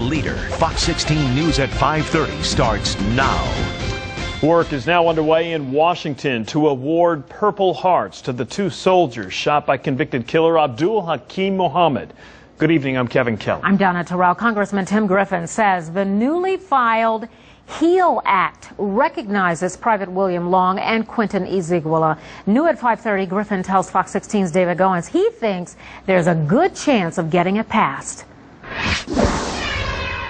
leader. Fox 16 News at 5:30 starts now. Work is now underway in Washington to award Purple Hearts to the two soldiers shot by convicted killer Abdul Hakim Muhammad. Good evening, I'm Kevin Kelly. I'm Donna Terrell. Congressman Tim Griffin says the newly filed HEAL Act recognizes Private William Long and Quentin Eziguala. New at 5:30, Griffin tells Fox 16's David Goins he thinks there's a good chance of getting it passed.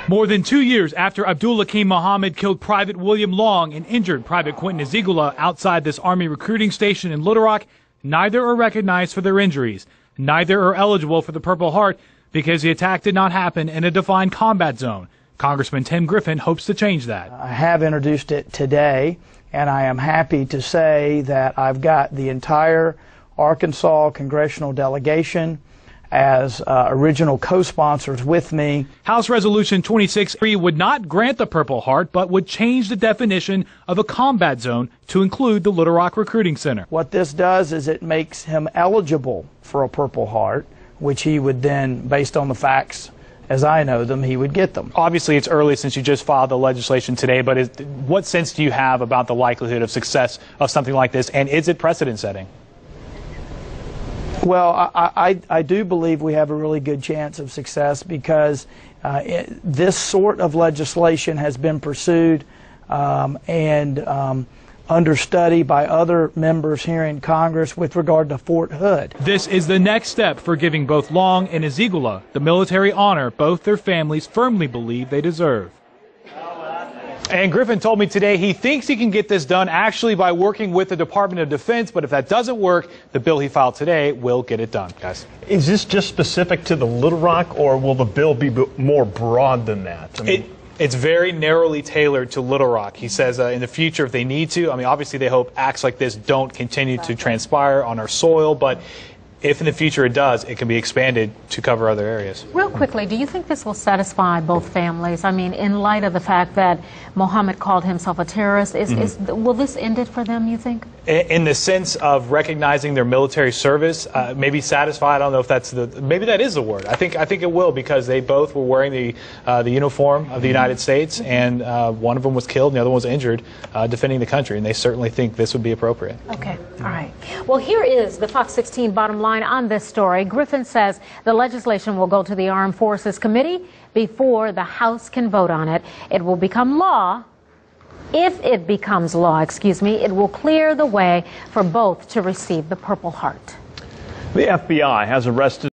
More than 2 years after Abdul Hakim Muhammad killed Private William Long and injured Private Quentin Eziguala outside this Army recruiting station in Little Rock, neither are recognized for their injuries. Neither are eligible for the Purple Heart because the attack did not happen in a defined combat zone. Congressman Tim Griffin hopes to change that. I have introduced it today, and I am happy to say that I've got the entire Arkansas congressional delegation as original co-sponsors with me. House Resolution 26-3 would not grant the Purple Heart, but would change the definition of a combat zone to include the Little Rock Recruiting Center. What this does is it makes him eligible for a Purple Heart, which he would then, based on the facts as I know them, he would get them. Obviously, it's early since you just filed the legislation today, but what sense do you have about the likelihood of success of something like this, and is it precedent-setting? Well, I do believe we have a really good chance of success because this sort of legislation has been pursued and under study by other members here in Congress with regard to Fort Hood. This is the next step for giving both Long and Eziguala the military honor both their families firmly believe they deserve. And Griffin told me today he thinks he can get this done actually by working with the Department of Defense, but if that doesn't work, the bill he filed today will get it done, guys. Is this just specific to the Little Rock, or will the bill be more broad than that? It's very narrowly tailored to Little Rock. He says in the future, if they need to, obviously they hope acts like this don't continue to transpire on our soil, but if in the future it does, it can be expanded to cover other areas. Real quickly, do you think this will satisfy both families? In light of the fact that Mohammed called himself a terrorist, will this end it for them, you think? In the sense of recognizing their military service, maybe satisfied. I don't know if that's maybe that is the word. I think it will, because they both were wearing the uniform of the United States, and one of them was killed and the other one was injured defending the country, and they certainly think this would be appropriate. Okay, all right. Well, here is the Fox 16 bottom line on this story. Griffin says the legislation will go to the Armed Forces Committee before the House can vote on it. It will become law. If it becomes law, it will clear the way for both to receive the Purple Heart. The FBI has arrested